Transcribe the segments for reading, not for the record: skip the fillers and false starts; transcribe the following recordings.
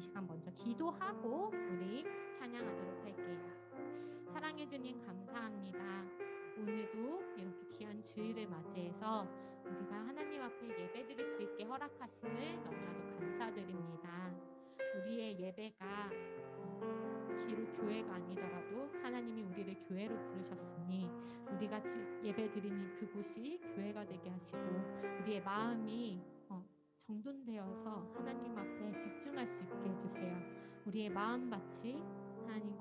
시간 먼저 기도하고 우리 찬양하도록 할게요. 사랑해 주님 감사합니다. 오늘도 이렇게 귀한 주일을 맞이해서 우리가 하나님 앞에 예배드릴 수 있게 허락하심을 너무나도 감사드립니다. 우리의 예배가 비록 교회가 아니더라도 하나님이 우리를 교회로 부르셨으니 우리가 예배드리는 그곳이 교회가 되게 하시고 우리의 마음이 정돈되어서 하나님 앞에 집중할 수 있게 해주세요. 우리의 마음밭이 하나님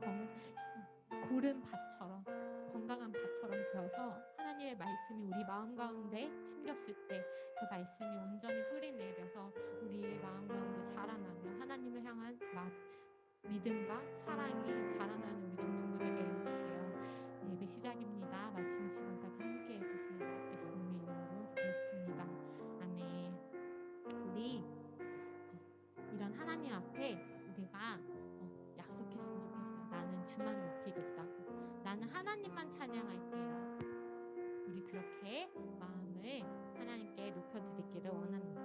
고른 밭처럼 건강한 밭처럼 되어서 하나님의 말씀이 우리 마음 가운데 심겼을 때 그 말씀이 온전히 뿌리 내려서 우리의 마음 가운데 자라나며 하나님을 향한 믿음과 사랑이 자라나는 우리 중등부 되게 해주세요. 예배 시작입니다. 마치는 시간까지 함께 해주세요. 예수님의 이름으로 기도했습니다. 아멘. 우리 이런 하나님 앞에 우리가 약속했으면 좋겠어요. 나는 주만 높이겠다고. 나는 하나님만 찬양할게요. 우리 그렇게 마음을 하나님께 높여드리기를 원합니다.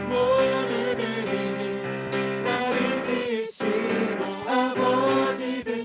모두들이 나를 지으시고 아버지 되시고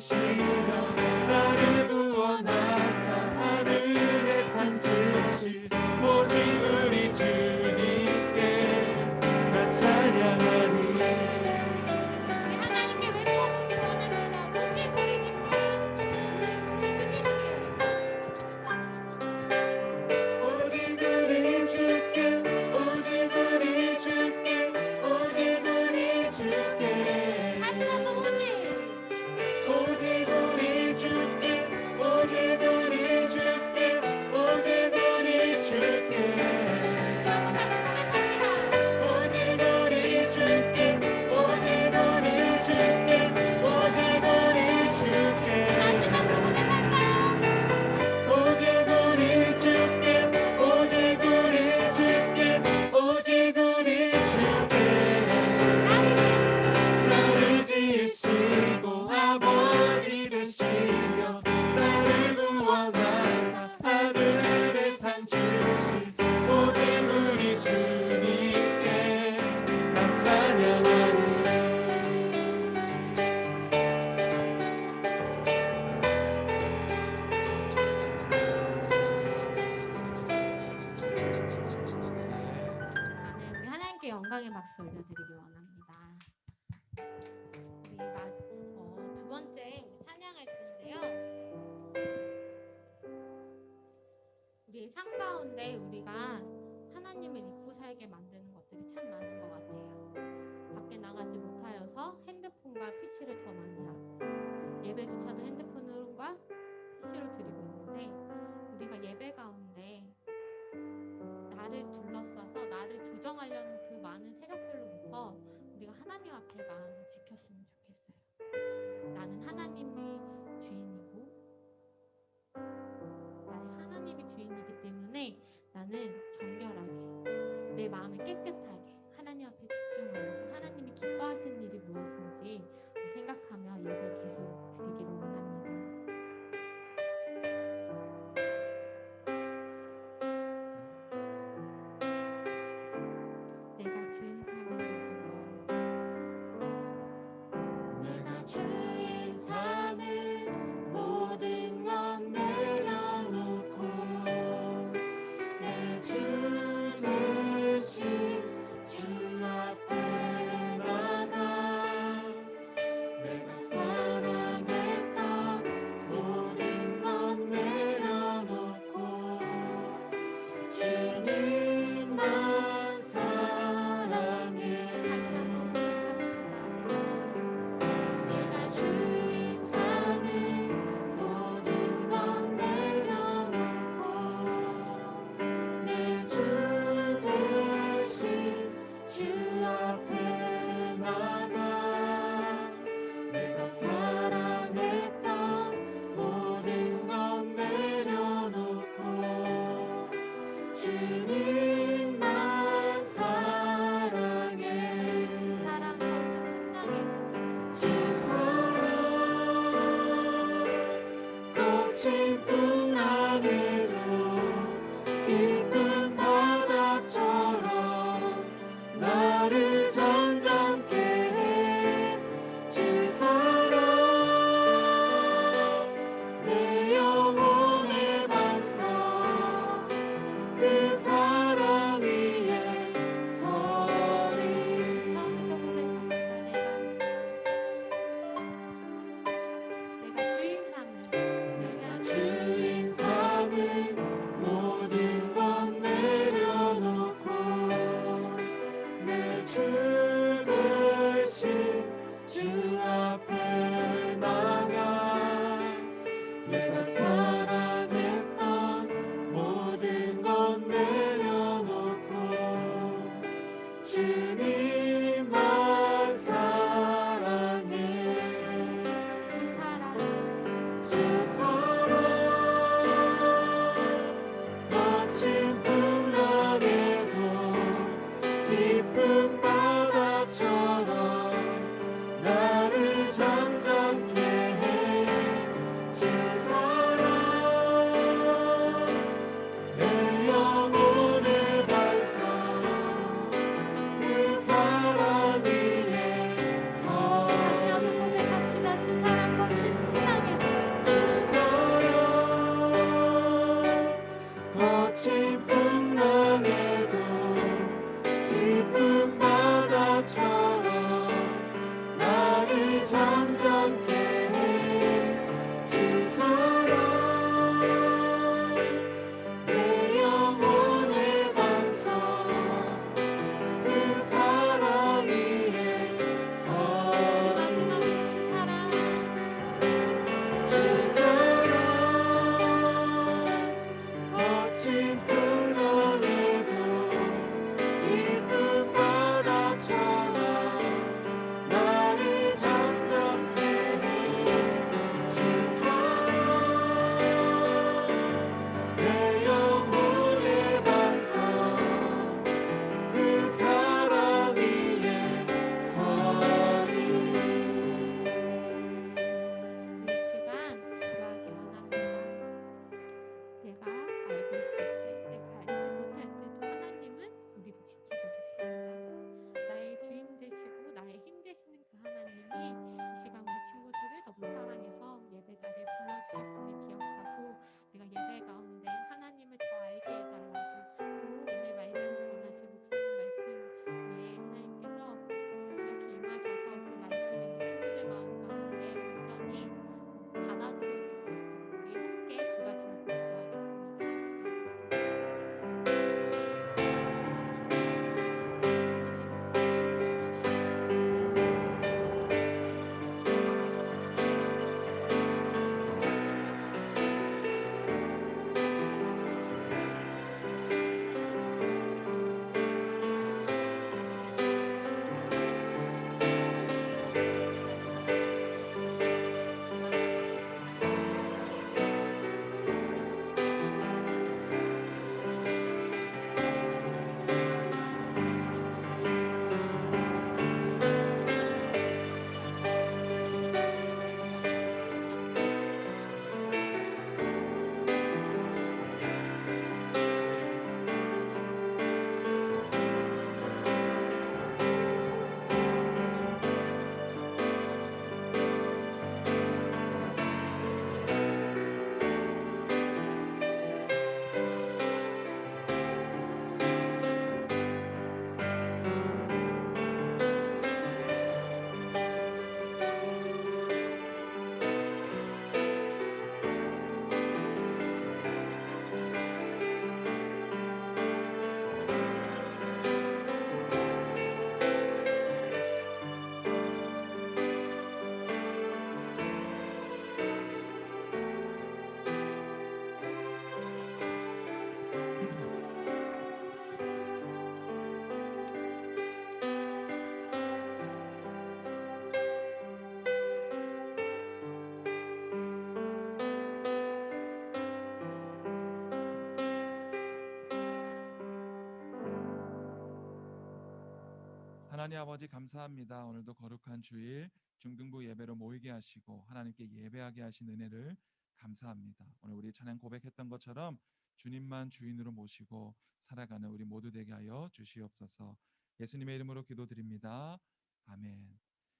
하나님 아버지 감사합니다. 오늘도 거룩한 주일 중등부 예배로 모이게 하시고 하나님께 예배하게 하신 은혜를 감사합니다. 오늘 우리 찬양 고백했던 것처럼 주님만 주인으로 모시고 살아가는 우리 모두 되게 하여 주시옵소서. 예수님의 이름으로 기도드립니다. 아멘.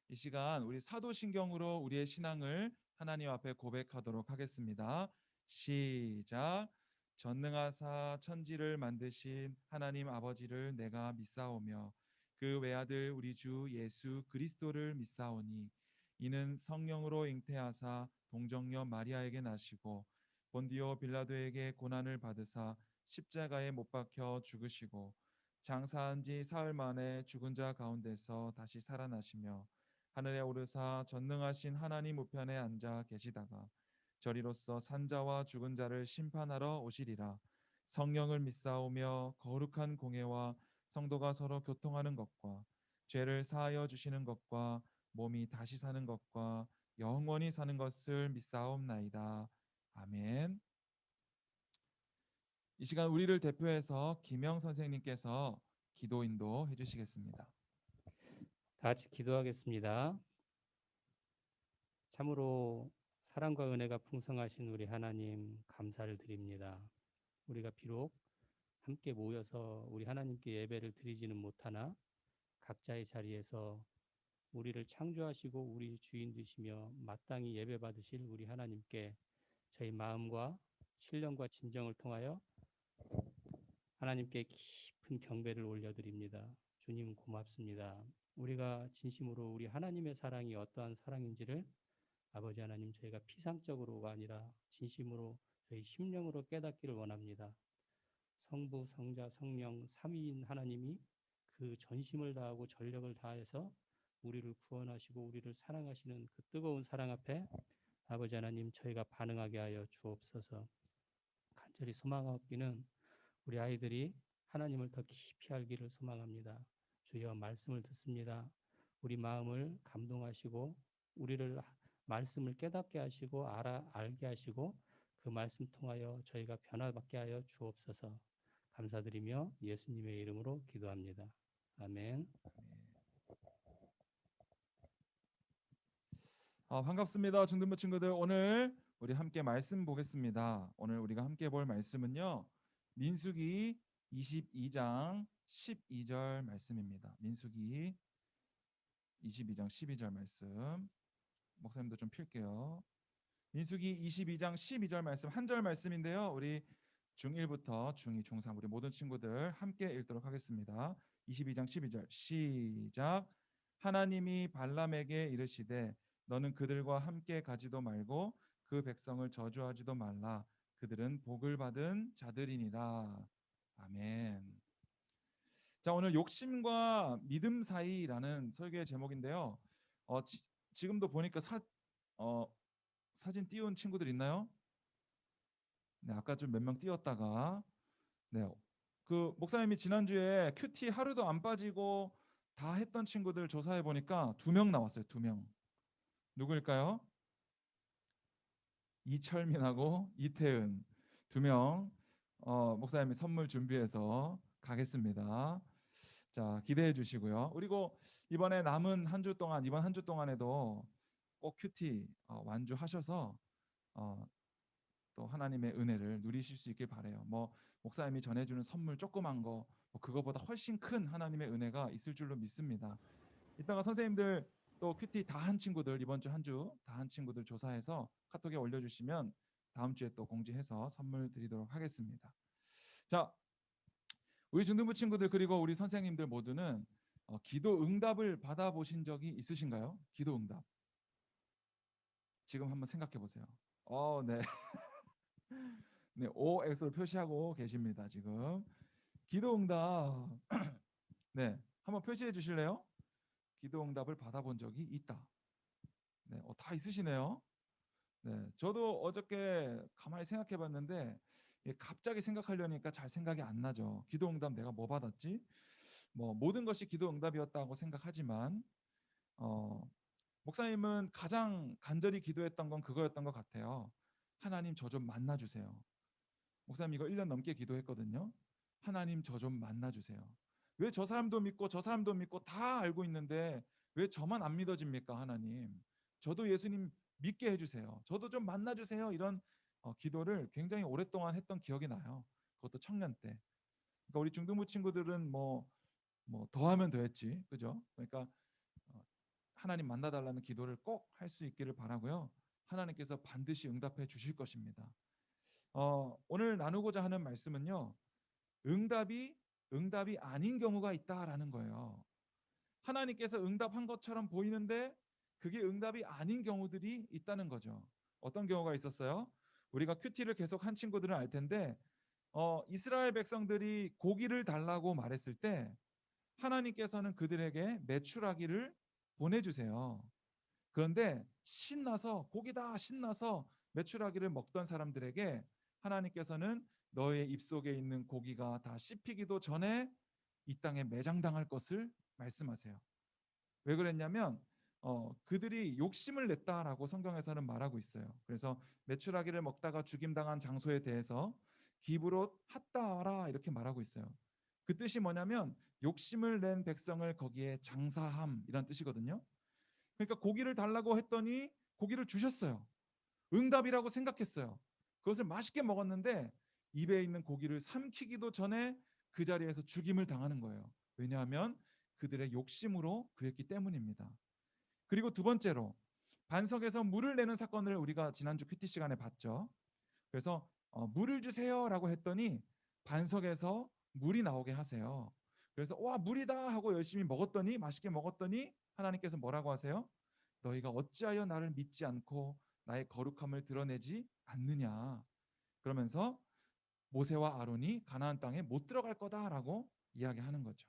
이 시간 우리 사도신경으로 우리의 신앙을 하나님 앞에 고백하도록 하겠습니다. 시작. 전능하사 천지를 만드신 하나님 아버지를 내가 믿사오며 그 외아들 우리 주 예수 그리스도를 믿사오니 이는 성령으로 잉태하사 동정녀 마리아에게 나시고 본디오 빌라도에게 고난을 받으사 십자가에 못 박혀 죽으시고 장사한 지 사흘 만에 죽은 자 가운데서 다시 살아나시며 하늘에 오르사 전능하신 하나님 우편에 앉아 계시다가 저리로서 산자와 죽은 자를 심판하러 오시리라. 성령을 믿사오며 거룩한 공회와 성도가 서로 교통하는 것과 죄를 사하여 주시는 것과 몸이 다시 사는 것과 영원히 사는 것을 믿사옵나이다. 아멘. 이 시간 우리를 대표해서 김영 선생님께서 기도 인도해 주시겠습니다. 다 같이 기도하겠습니다. 참으로 사랑과 은혜가 풍성하신 우리 하나님 감사를 드립니다. 우리가 비록 함께 모여서 우리 하나님께 예배를 드리지는 못하나 각자의 자리에서 우리를 창조하시고 우리 주인 되시며 마땅히 예배 받으실 우리 하나님께 저희 마음과 신령과 진정을 통하여 하나님께 깊은 경배를 올려드립니다. 주님 고맙습니다. 우리가 진심으로 우리 하나님의 사랑이 어떠한 사랑인지를 아버지 하나님 저희가 피상적으로가 아니라 진심으로 저희 심령으로 깨닫기를 원합니다. 성부, 성자, 성령 삼위인 하나님이 그 전심을 다하고 전력을 다해서 우리를 구원하시고 우리를 사랑하시는 그 뜨거운 사랑 앞에 아버지 하나님 저희가 반응하게 하여 주옵소서. 간절히 소망하기는 우리 아이들이 하나님을 더 깊이 알기를 소망합니다. 주여 말씀을 듣습니다. 우리 마음을 감동하시고 우리를 말씀을 깨닫게 하시고 알게 하시고 그 말씀 통하여 저희가 변화받게 하여 주옵소서. 감사드리며 예수님의 이름으로 기도합니다. 아멘. 반갑습니다. 중등부 친구들, 오늘 우리 함께 말씀 보겠습니다. 오늘 우리가 함께 볼 말씀은요, 민수기 22장 12절 말씀입니다. 민수기 22장 12절 말씀. 목사님도 좀 필게요. 민수기 22장 12절 말씀, 한 절 말씀인데요. 우리 중1부터 중2, 중3 우리 모든 친구들 함께 읽도록 하겠습니다. 22장 12절 시작. 하나님이 발람에게 이르시되 너는 그들과 함께 가지도 말고 그 백성을 저주하지도 말라. 그들은 복을 받은 자들이니라. 아멘. 자, 오늘 욕심과 믿음 사이라는 설교의 제목인데요. 지금도 보니까 사진 띄운 친구들 있나요? 네, 아까 좀 몇 명 띄웠다가 네, 그 목사님이 지난주에 큐티 하루도 안 빠지고 다 했던 친구들 조사해 보니까 2명 나왔어요. 2명. 누구일까요? 이철민하고 이태은 2명. 목사님이 선물 준비해서 가겠습니다. 자, 기대해 주시고요. 그리고 이번에 남은 한 주 동안, 이번 한 주 동안에도 꼭 큐티 완주하셔서 또 하나님의 은혜를 누리실 수 있길 바래요. 뭐 목사님이 전해주는 선물 조그만 거, 그거보다 훨씬 큰 하나님의 은혜가 있을 줄로 믿습니다. 이따가 선생님들 또 큐티 다 한 친구들, 이번 주 한 주 다 한 친구들 조사해서 카톡에 올려주시면 다음 주에 또 공지해서 선물 드리도록 하겠습니다. 자, 우리 중등부 친구들 그리고 우리 선생님들 모두는 기도 응답을 받아보신 적이 있으신가요? 기도 응답. 지금 한번 생각해 보세요. 네. 네, OX로 표시하고 계십니다. 지금 기도응답 네, 한번 표시해 주실래요? 기도응답을 받아본 적이 있다. 네, 다 있으시네요. 네, 저도 어저께 가만히 생각해봤는데 갑자기 생각하려니까 잘 생각이 안 나죠. 기도응답 내가 뭐 받았지? 뭐 모든 것이 기도응답이었다고 생각하지만 목사님은 가장 간절히 기도했던 건 그거였던 것 같아요. 하나님 저 좀 만나주세요. 목사님 이거 1년 넘게 기도했거든요. 하나님 저 좀 만나주세요. 왜 저 사람도 믿고 저 사람도 믿고 다 알고 있는데 왜 저만 안 믿어집니까, 하나님? 저도 예수님 믿게 해주세요. 저도 좀 만나주세요. 이런 기도를 굉장히 오랫동안 했던 기억이 나요. 그것도 청년 때. 그러니까 우리 중등부 친구들은 뭐 더하면 더했지, 그죠? 그러니까 어, 하나님 만나달라는 기도를 꼭 할 수 있기를 바라고요. 하나님께서 반드시 응답해 주실 것입니다. 오늘 나누고자 하는 말씀은요, 응답이 아닌 경우가 있다라는 거예요. 하나님께서 응답한 것처럼 보이는데 그게 응답이 아닌 경우들이 있다는 거죠. 어떤 경우가 있었어요? 우리가 큐티를 계속 한 친구들은 알 텐데 이스라엘 백성들이 고기를 달라고 말했을 때 하나님께서는 그들에게 메추라기를 보내주세요. 그런데 신나서 고기다 신나서 메추라기를 먹던 사람들에게 하나님께서는 너의 입속에 있는 고기가 다 씹히기도 전에 이 땅에 매장당할 것을 말씀하세요. 왜 그랬냐면 그들이 욕심을 냈다라고 성경에서는 말하고 있어요. 그래서 메추라기를 먹다가 죽임당한 장소에 대해서 기브롯 핫다라 이렇게 말하고 있어요. 그 뜻이 뭐냐면 욕심을 낸 백성을 거기에 장사함 이런 뜻이거든요. 그러니까 고기를 달라고 했더니 고기를 주셨어요. 응답이라고 생각했어요. 그것을 맛있게 먹었는데 입에 있는 고기를 삼키기도 전에 그 자리에서 죽임을 당하는 거예요. 왜냐하면 그들의 욕심으로 그랬기 때문입니다. 그리고 두 번째로 반석에서 물을 내는 사건을 우리가 지난주 큐티 시간에 봤죠. 그래서 물을 주세요라고 했더니 반석에서 물이 나오게 하세요. 그래서 와 물이다 하고 열심히 먹었더니 맛있게 먹었더니 하나님께서 뭐라고 하세요? 너희가 어찌하여 나를 믿지 않고 나의 거룩함을 드러내지 않느냐. 그러면서 모세와 아론이 가나안 땅에 못 들어갈 거다라고 이야기하는 거죠.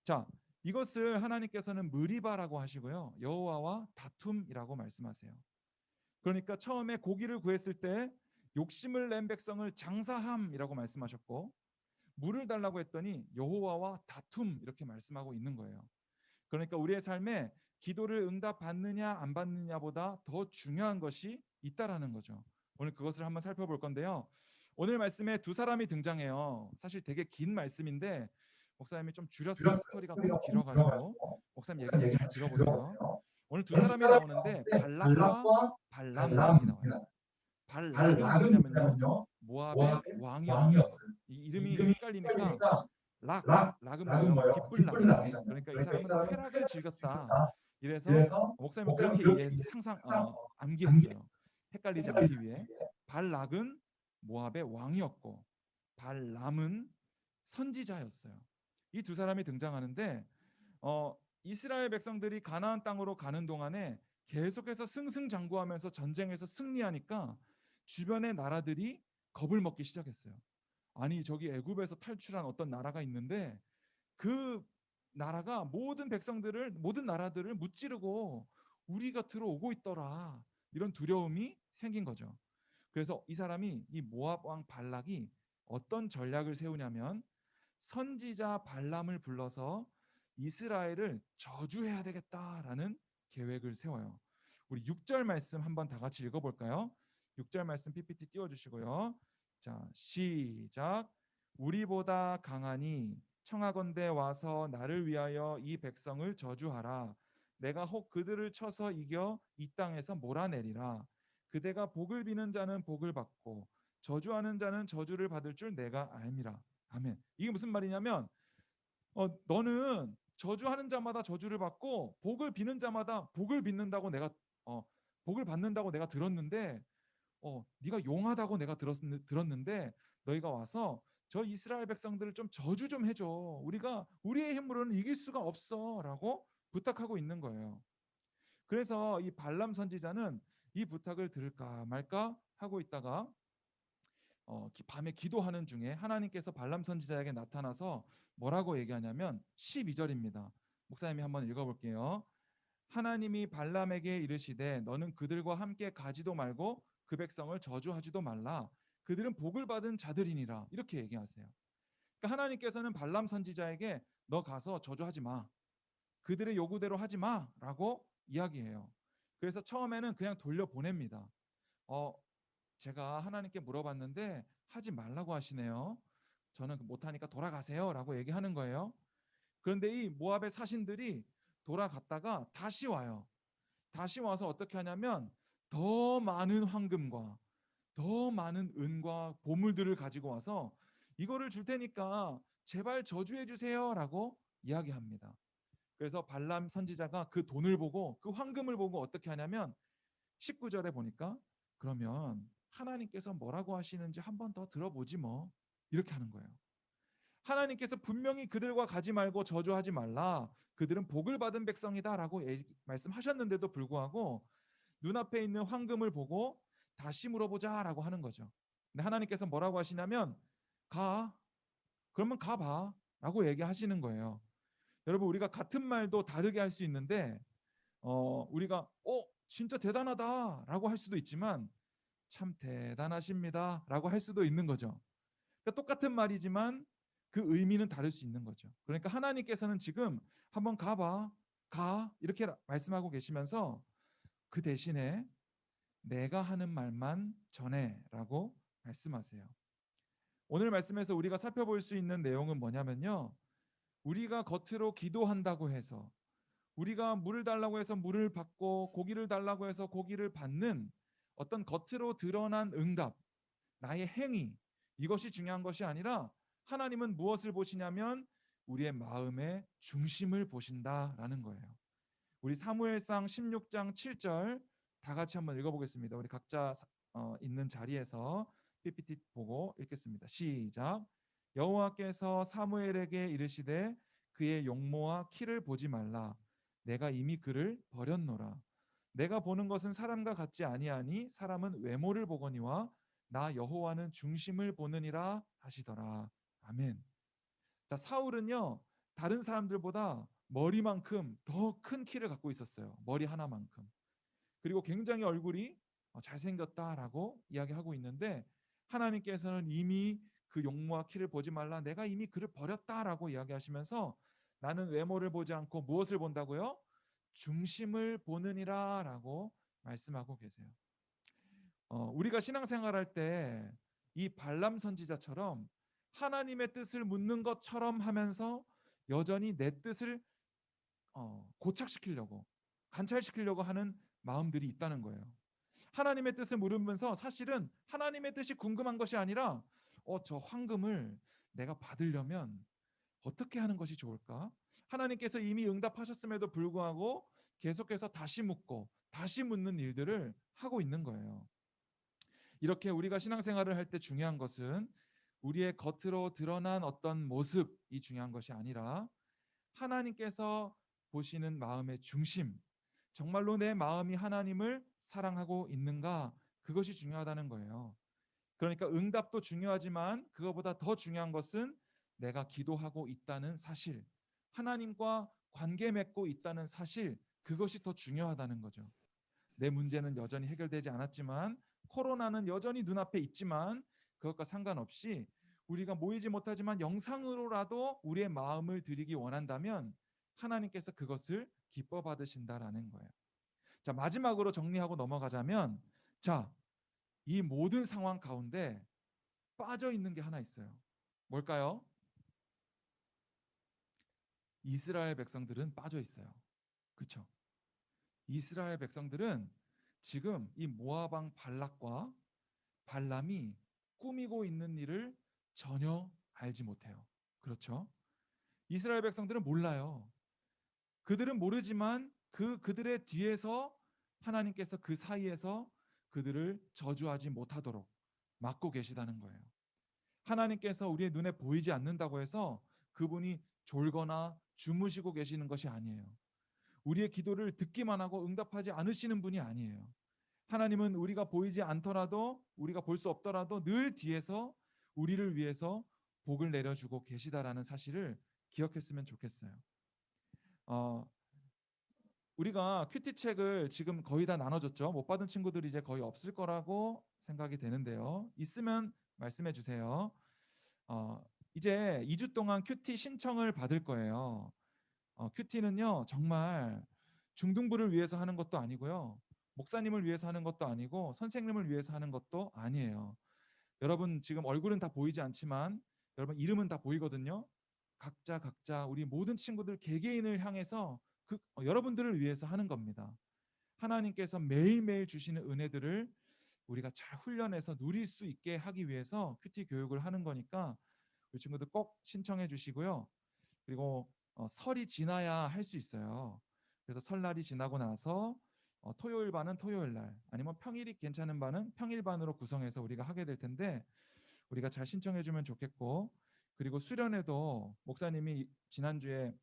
자, 이것을 하나님께서는 무리바라고 하시고요. 여호와와 다툼이라고 말씀하세요. 그러니까 처음에 고기를 구했을 때 욕심을 낸 백성을 장사함이라고 말씀하셨고 물을 달라고 했더니 여호와와 다툼 이렇게 말씀하고 있는 거예요. 그러니까 우리의 삶에 기도를 응답받느냐 안 받느냐보다 더 중요한 것이 있다라는 거죠. 오늘 그것을 한번 살펴볼 건데요. 오늘 말씀에 두 사람이 등장해요. 사실 되게 긴 말씀인데 목사님이 좀 줄였어요. 스토리가 너무 길어가지고 목사님 얘기를 잘 들어보세요. 오늘 두 사람이 나오는데 발락과 발람이 나와요. 발락은 누구냐면요, 모압의 왕이었어요. 이 이름이 헷갈리니까 락은 뭐예요? 기쁜 락이죠. 그러니까 이 사람은 쾌락을 즐겼다. 이래서 목사님은 그렇게 암기했어요. 헷갈리지 않기 위해. 발락은 모압의 왕이었고 발람은 선지자였어요. 이 두 사람이 등장하는데 이스라엘 백성들이 가나안 땅으로 가는 동안에 계속해서 승승장구하면서 전쟁에서 승리하니까 주변의 나라들이 겁을 먹기 시작했어요. 아니 저기 애굽에서 탈출한 어떤 나라가 있는데 그 나라가 모든 나라들을 무찌르고 우리 곁으로 오고 있더라. 이런 두려움이 생긴 거죠. 그래서 이 모압 왕 발락이 어떤 전략을 세우냐면 선지자 발람을 불러서 이스라엘을 저주해야 되겠다라는 계획을 세워요. 우리 6절 말씀 한번 다 같이 읽어볼까요? 6절 말씀 PPT 띄워주시고요. 자, 시작. 우리보다 강하니 청하건대 와서 나를 위하여 이 백성을 저주하라. 내가 혹 그들을 쳐서 이겨 이 땅에서 몰아내리라. 그대가 복을 비는 자는 복을 받고 저주하는 자는 저주를 받을 줄 내가 알미라. 아멘. 이게 무슨 말이냐면 너는 저주하는 자마다 저주를 받고 복을 비는 자마다 복을 빚는다고 복을 받는다고 내가 들었는데 네가 용하다고 내가 들었는데 너희가 와서 저 이스라엘 백성들을 좀 저주 좀 해줘. 우리가 우리의 힘으로는 이길 수가 없어라고 부탁하고 있는 거예요. 그래서 이 발람 선지자는 이 부탁을 들을까 말까 하고 있다가 밤에 기도하는 중에 하나님께서 발람 선지자에게 나타나서 뭐라고 얘기하냐면 12절입니다. 목사님이 한번 읽어볼게요. 하나님이 발람에게 이르시되 너는 그들과 함께 가지도 말고 그 백성을 저주하지도 말라. 그들은 복을 받은 자들이니라. 이렇게 얘기하세요. 그러니까 하나님께서는 발람 선지자에게 너 가서 저주하지 마. 그들의 요구대로 하지 마라고 이야기해요. 그래서 처음에는 그냥 돌려보냅니다. 제가 하나님께 물어봤는데 하지 말라고 하시네요. 저는 못하니까 돌아가세요라고 얘기하는 거예요. 그런데 이 모압의 사신들이 돌아갔다가 다시 와요. 다시 와서 어떻게 하냐면 더 많은 황금과 더 많은 은과 보물들을 가지고 와서 이거를 줄 테니까 제발 저주해 주세요라고 이야기합니다. 그래서 발람 선지자가 그 돈을 보고 그 황금을 보고 어떻게 하냐면 19절에 보니까 그러면 하나님께서 뭐라고 하시는지 한 번 더 들어보지 뭐 이렇게 하는 거예요. 하나님께서 분명히 그들과 가지 말고 저주하지 말라. 그들은 복을 받은 백성이다라고 말씀하셨는데도 불구하고 눈앞에 있는 황금을 보고 다시 물어보자라고 하는 거죠. 근데 하나님께서 뭐라고 하시냐면 가. 그러면 가봐라고 얘기하시는 거예요. 여러분 우리가 같은 말도 다르게 할 수 있는데 우리가 진짜 대단하다라고 할 수도 있지만 참 대단하십니다라고 할 수도 있는 거죠. 그러니까 똑같은 말이지만 그 의미는 다를 수 있는 거죠. 그러니까 하나님께서는 지금 한번 가 이렇게 말씀하고 계시면서 그 대신에 내가 하는 말만 전해라고 말씀하세요. 오늘 말씀에서 우리가 살펴볼 수 있는 내용은 뭐냐면요. 우리가 겉으로 기도한다고 해서 우리가 물을 달라고 해서 물을 받고 고기를 달라고 해서 고기를 받는 어떤 겉으로 드러난 응답, 나의 행위 이것이 중요한 것이 아니라 하나님은 무엇을 보시냐면 우리의 마음의 중심을 보신다라는 거예요. 우리 사무엘상 16장 7절 다 같이 한번 읽어보겠습니다. 우리 각자 있는 자리에서 PPT 보고 읽겠습니다. 시작. 여호와께서 사무엘에게 이르시되 그의 용모와 키를 보지 말라. 내가 이미 그를 버렸노라. 내가 보는 것은 사람과 같지 아니하니 사람은 외모를 보거니와 나 여호와는 중심을 보느니라 하시더라. 아멘. 자, 사울은요 다른 사람들보다 머리만큼 더 큰 키를 갖고 있었어요. 머리 하나만큼. 그리고 굉장히 얼굴이 잘생겼다라고 이야기하고 있는데 하나님께서는 이미 그 용모와 키를 보지 말라. 내가 이미 그를 버렸다라고 이야기하시면서 나는 외모를 보지 않고 무엇을 본다고요? 중심을 보느니라라고 말씀하고 계세요. 우리가 신앙생활할 때 이 발람 선지자처럼 하나님의 뜻을 묻는 것처럼 하면서 여전히 내 뜻을 고착시키려고 관찰시키려고 하는 마음들이 있다는 거예요. 하나님의 뜻을 물으면서 사실은 하나님의 뜻이 궁금한 것이 아니라 저 황금을 내가 받으려면 어떻게 하는 것이 좋을까? 하나님께서 이미 응답하셨음에도 불구하고 계속해서 다시 묻고 다시 묻는 일들을 하고 있는 거예요. 이렇게 우리가 신앙생활을 할 때 중요한 것은 우리의 겉으로 드러난 어떤 모습이 중요한 것이 아니라 하나님께서 보시는 마음의 중심, 정말로 내 마음이 하나님을 사랑하고 있는가, 그것이 중요하다는 거예요. 그러니까 응답도 중요하지만 그것보다 더 중요한 것은 내가 기도하고 있다는 사실, 하나님과 관계 맺고 있다는 사실, 그것이 더 중요하다는 거죠. 내 문제는 여전히 해결되지 않았지만, 코로나는 여전히 눈앞에 있지만 그것과 상관없이 우리가 모이지 못하지만 영상으로라도 우리의 마음을 드리기 원한다면 하나님께서 그것을 기뻐 받으신다라는 거예요. 자, 마지막으로 정리하고 넘어가자면, 자, 이 모든 상황 가운데 빠져 있는 게 하나 있어요. 뭘까요? 이스라엘 백성들은 빠져 있어요. 그렇죠? 이스라엘 백성들은 지금 이 모압 왕 발락과 발람이 꾸미고 있는 일을 전혀 알지 못해요. 그렇죠? 이스라엘 백성들은 몰라요. 그들은 모르지만 그들의 뒤에서 하나님께서 그 사이에서 그들을 저주하지 못하도록 막고 계시다는 거예요. 하나님께서 우리의 눈에 보이지 않는다고 해서 그분이 졸거나 주무시고 계시는 것이 아니에요. 우리의 기도를 듣기만 하고 응답하지 않으시는 분이 아니에요. 하나님은 우리가 보이지 않더라도, 우리가 볼 수 없더라도 늘 뒤에서 우리를 위해서 복을 내려주고 계시다라는 사실을 기억했으면 좋겠어요. 우리가 큐티 책을 지금 거의 다 나눠줬죠. 못 받은 친구들이 이제 거의 없을 거라고 생각이 되는데요. 있으면 말씀해 주세요. 이제 2주 동안 큐티 신청을 받을 거예요. 큐티는요 정말 중등부를 위해서 하는 것도 아니고요, 목사님을 위해서 하는 것도 아니고 선생님을 위해서 하는 것도 아니에요. 여러분 지금 얼굴은 다 보이지 않지만 여러분 이름은 다 보이거든요. 각자 우리 모든 친구들 개개인을 향해서 여러분들을 위해서 하는 겁니다. 하나님께서 매일매일 주시는 은혜들을 우리가 잘 훈련해서 누릴 수 있게 하기 위해서 큐티 교육을 하는 거니까 우리 친구들 꼭 신청해 주시고요. 그리고 설이 지나야 할 수 있어요. 그래서 설날이 지나고 나서 토요일 반은 토요일 날, 아니면 평일이 괜찮은 반은 평일 반으로 구성해서 우리가 하게 될 텐데, 우리가 잘 신청해 주면 좋겠고, 그리고 수련회도 목사님이 지난주에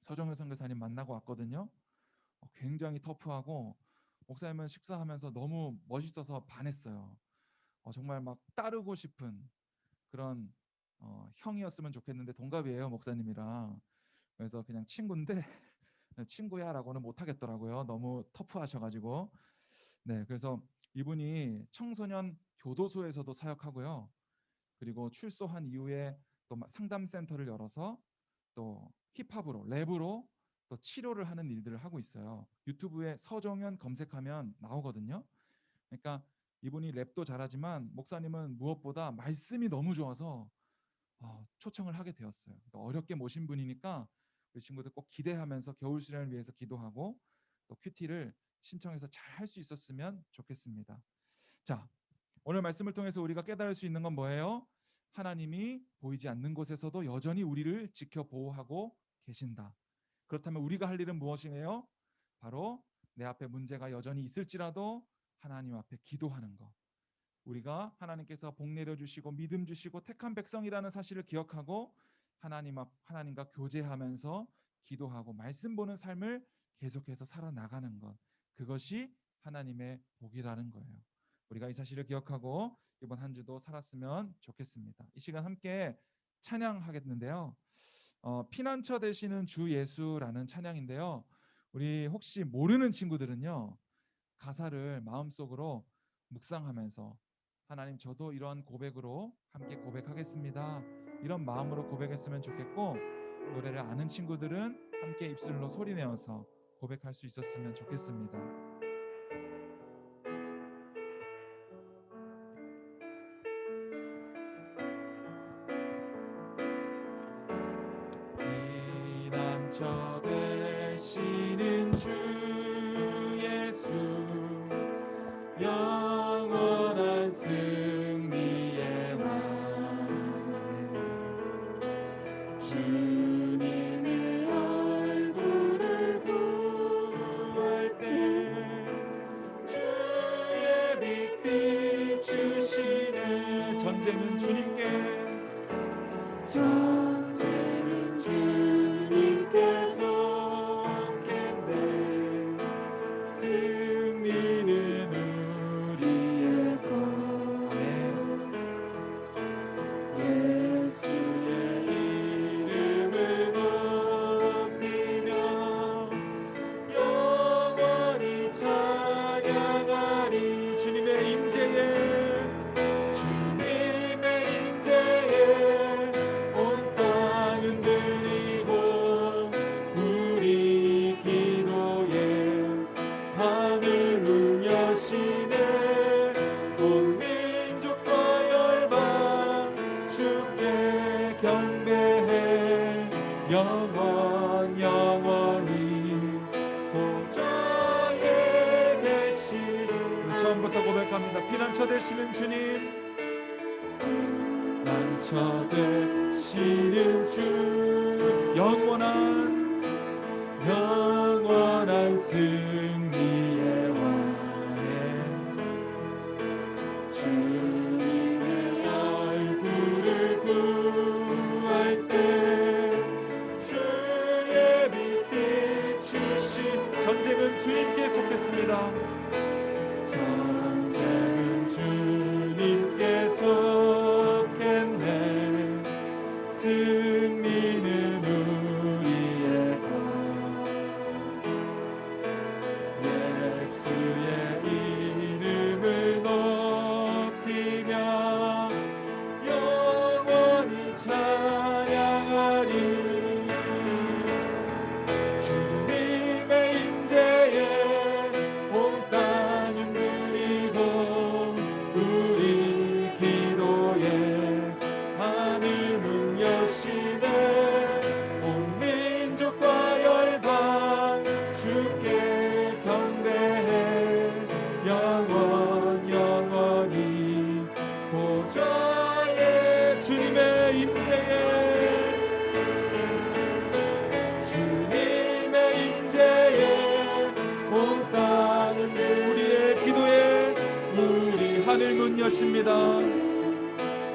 서정효 선교사님 만나고 왔거든요. 굉장히 터프하고 목사님은 식사하면서 너무 멋있어서 반했어요. 정말 막 따르고 싶은 그런 형이었으면 좋겠는데, 동갑이에요 목사님이랑. 그래서 그냥 친구인데 친구야라고는 못하겠더라고요. 너무 터프하셔가지고. 네, 그래서 이분이 청소년 교도소에서도 사역하고요. 그리고 출소한 이후에 또 상담센터를 열어서 또 힙합으로, 랩으로 또 치료를 하는 일들을 하고 있어요. 유튜브에 서정현 검색하면 나오거든요. 그러니까 이분이 랩도 잘하지만 목사님은 무엇보다 말씀이 너무 좋아서 초청을 하게 되었어요. 그러니까 어렵게 모신 분이니까 우리 친구들 꼭 기대하면서 겨울 수련을 위해서 기도하고 또 큐티를 신청해서 잘 할 수 있었으면 좋겠습니다. 자, 오늘 말씀을 통해서 우리가 깨달을 수 있는 건 뭐예요? 하나님이 보이지 않는 곳에서도 여전히 우리를 지켜 보호하고 계신다. 그렇다면 우리가 할 일은 무엇이에요? 바로 내 앞에 문제가 여전히 있을지라도 하나님 앞에 기도하는 것. 우리가 하나님께서 복 내려주시고 믿음 주시고 택한 백성이라는 사실을 기억하고 하나님과 교제하면서 기도하고 말씀 보는 삶을 계속해서 살아나가는 것. 그것이 하나님의 복이라는 거예요. 우리가 이 사실을 기억하고 이번 한 주도 살았으면 좋겠습니다. 이 시간 함께 찬양하겠는데요. 피난처 되시는 주 예수라는 찬양인데요. 우리 혹시 모르는 친구들은요, 가사를 마음속으로 묵상하면서 하나님, 저도 이러한 고백으로 함께 고백하겠습니다, 이런 마음으로 고백했으면 좋겠고, 노래를 아는 친구들은 함께 입술로 소리내어서 고백할 수 있었으면 좋겠습니다. 피난처 되시는 주 예수, 영원한 승리의 왕, 주님의 얼굴을 구할 때 주의 빛 비추시네. 전쟁은 주님께, 전쟁은 주님께 속했네. 승리는 우리의 것. 예수의 이름을 높이며 영원히 찬양하리. 주님의 임재에 온 땅은 들리고 우리 기도에 하늘 문 여시네. 온 민족과 열방 주께 경배해. 영원히 보좌에 계신. 처음부터 고백합니다. 피난처 되시는 주님, 피난처 되시는 주, 영원한 승리의 왕, 주님의 얼굴을 구할 때 주의 빛 비추신. 전쟁은 주님께 속했습니다. 전쟁은 주님께 속했네. 승리는 우리의 것. 예수의 이름을 높이며 여십니다.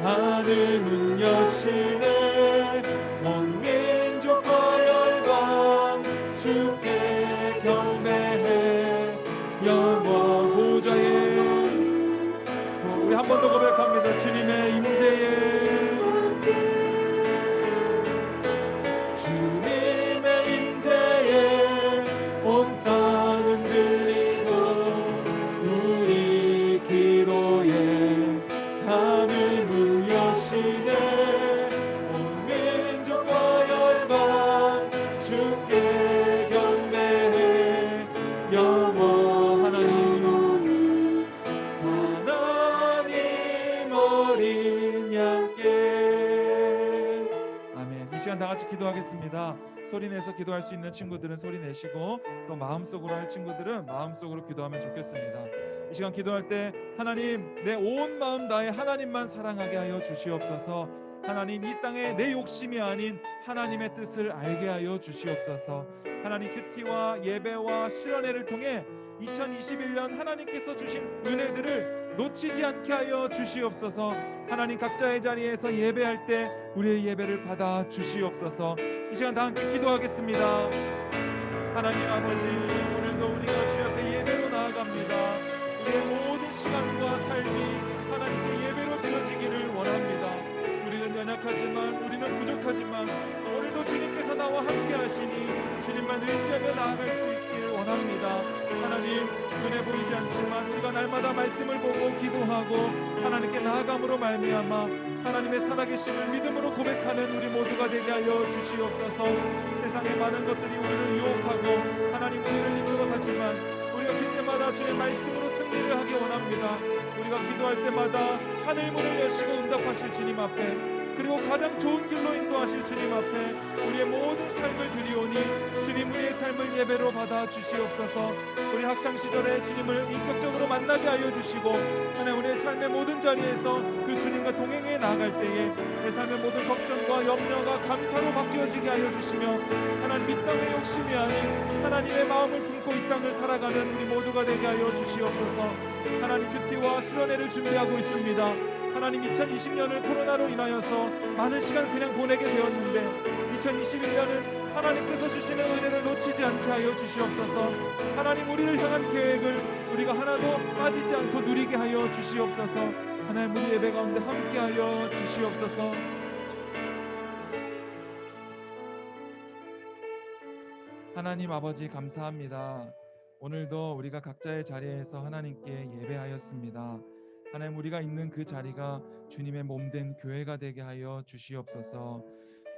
하늘 문 여시네 온 민족과 열방 주께 경배해 영원 보좌에. 우리 한 번 더 고백합니다. 주님의 임재에 온 땅은 들리고 우리 기도에 하늘 문 여시네 온 민족과 열방 주께 경배해 영원 하나님 어린 양께. 아멘. 이 시간 다 같이 기도하겠습니다. 소리 내서 기도할 수 있는 친구들은 소리 내시고 또 마음속으로 할 친구들은 마음속으로 기도하면 좋겠습니다. 이 시간 기도할 때 하나님 내 온 마음 다해 하나님만 사랑하게 하여 주시옵소서. 하나님 이 땅에 내 욕심이 아닌 하나님의 뜻을 알게 하여 주시옵소서. 하나님 큐티와 예배와 수련회를 통해 2021년 하나님께서 주신 은혜들을 놓치지 않게 하여 주시옵소서. 하나님 각자의 자리에서 예배할 때 우리의 예배를 받아 주시옵소서. 이 시간 다 함께 기도하겠습니다. 하나님 아버지, 오늘도 우리가 주 앞에 예배로 나아갑니다. 우리의 모든 시간과 삶이 하나님께 예배로 드려지기를 원합니다. 우리는 연약하지만, 우리는 부족하지만 오늘도 주님께서 나와 함께 하시니 주님만 의지하며 나아갈 수 있기를 원합니다. 하나님, 눈에 보이지 않지만 우리가 날마다 말씀을 보고 기도하고 하나님께 나아감으로 말미암아 하나님의 살아계심을 믿음으로 고백하는 우리 모두가 되게 하여 주시옵소서. 세상의 많은 것들이 우리를 유혹하고 하나님 우리를 이끌어 가지만 우리가 그때마다 주의 말씀으로 승리를 하기 원합니다. 우리가 기도할 때마다 하늘 문을 여시고 응답하실 주님 앞에, 그리고 가장 좋은 길로 인도하실 주님 앞에 우리의 모든 삶을 드리오니 주님, 우리의 삶을 예배로 받아 주시옵소서. 우리 학창시절에 주님을 인격적으로 만나게 하여 주시고 하나님 우리의 삶의 모든 자리에서 그 주님과 동행해 나아갈 때에 내 삶의 모든 걱정과 염려가 감사로 바뀌어지게 하여 주시며 하나님 이 땅의 욕심이 아닌 하나님의 마음을 품고 이 땅을 살아가는 우리 모두가 되게 하여 주시옵소서. 하나님 큐티와 수련회를 준비하고 있습니다. 하나님 2020년을 코로나로 인하여서 많은 시간 그냥 보내게 되었는데 2021년은 하나님께서 주시는 은혜를 놓치지 않게 하여 주시옵소서. 하나님 우리를 향한 계획을 우리가 하나도 빠지지 않고 누리게 하여 주시옵소서. 하나님 우리 예배 가운데 함께 하여 주시옵소서. 하나님 아버지 감사합니다. 오늘도 우리가 각자의 자리에서 하나님께 예배하였습니다. 하나님 우리가 있는 그 자리가 주님의 몸된 교회가 되게 하여 주시옵소서.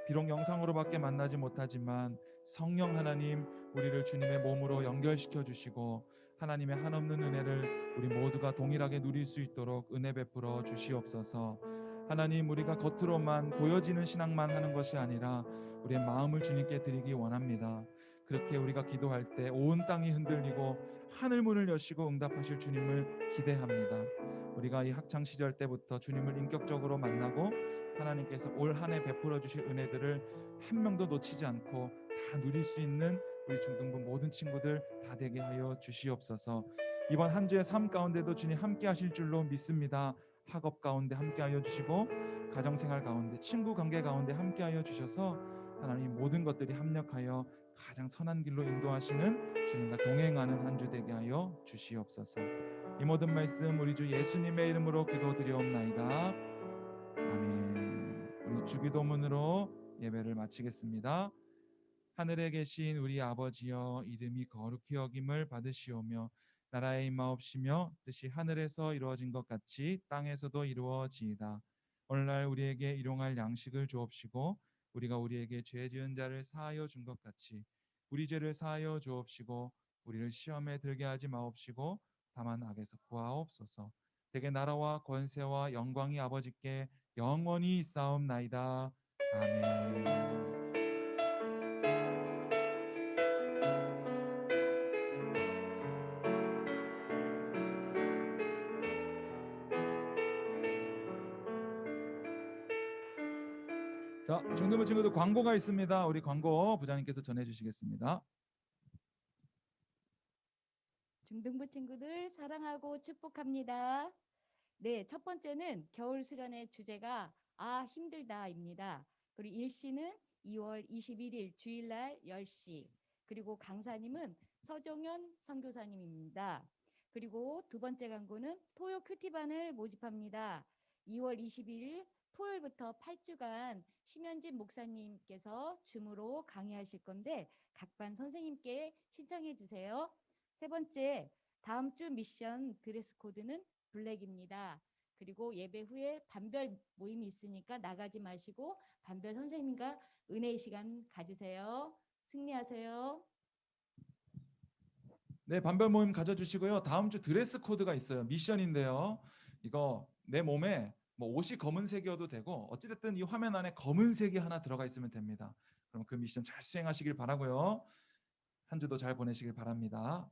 비록 영상으로밖에 만나지 못하지만 성령 하나님 우리를 주님의 몸으로 연결시켜 주시고 하나님의 한없는 은혜를 우리 모두가 동일하게 누릴 수 있도록 은혜 베풀어 주시옵소서. 하나님 우리가 겉으로만 보여지는 신앙만 하는 것이 아니라 우리의 마음을 주님께 드리기 원합니다. 그렇게 우리가 기도할 때 온 땅이 흔들리고 하늘 문을 여시고 응답하실 주님을 기대합니다. 우리가 이 학창 시절 때부터 주님을 인격적으로 만나고 하나님께서 올 한 해 베풀어 주실 은혜들을 한 명도 놓치지 않고 다 누릴 수 있는 우리 중등부 모든 친구들 다 되게 하여 주시옵소서. 이번 한 주의 삶 가운데도 주님 함께 하실 줄로 믿습니다. 학업 가운데 함께 하여 주시고 가정생활 가운데 친구 관계 가운데 함께 하여 주셔서 하나님 모든 것들이 합력하여 가장 선한 길로 인도하시는 주님과 동행하는 한 주 되게 하여 주시옵소서. 이 모든 말씀 우리 주 예수님의 이름으로 기도드리옵나이다. 아멘. 우리 주기도문으로 예배를 마치겠습니다. 하늘에 계신 우리 아버지여, 이름이 거룩히 여김을 받으시오며 나라의 임하옵시며 뜻이 하늘에서 이루어진 것 같이 땅에서도 이루어지이다. 오늘날 우리에게 일용할 양식을 주옵시고 우리가 우리에게 죄 지은 자를 사하여 준 것 같이 우리 죄를 사하여 주옵시고 우리를 시험에 들게 하지 마옵시고 다만 악에서 구하옵소서. 대개 나라와 권세와 영광이 아버지께 영원히 있사옵나이다. 아멘. 자, 중등부 친구들 광고가 있습니다. 우리 광고 부장님께서 전해주시겠습니다. 중등부 친구들 사랑하고 축복합니다. 네, 첫 번째는 겨울 수련의 주제가 아 힘들다입니다. 그리고 일시는 2월 21일 주일날 10시. 그리고 강사님은 서종현 선교사님입니다. 그리고 두 번째 강구는 토요 큐티반을 모집합니다. 2월 22일 토요일부터 8주간 심현진 목사님께서 줌으로 강의하실 건데 각 반 선생님께 신청해 주세요. 세 번째, 다음 주 미션 드레스 코드는 블랙입니다. 그리고 예배 후에 반별 모임이 있으니까 나가지 마시고 반별 선생님과 은혜의 시간 가지세요. 승리하세요. 네, 반별 모임 가져주시고요. 다음 주 드레스 코드가 있어요. 미션인데요. 이거 내 몸에 뭐 옷이 검은색이어도 되고 어찌됐든 이 화면 안에 검은색이 하나 들어가 있으면 됩니다. 그럼 그 미션 잘 수행하시길 바라고요. 한 주도 잘 보내시길 바랍니다.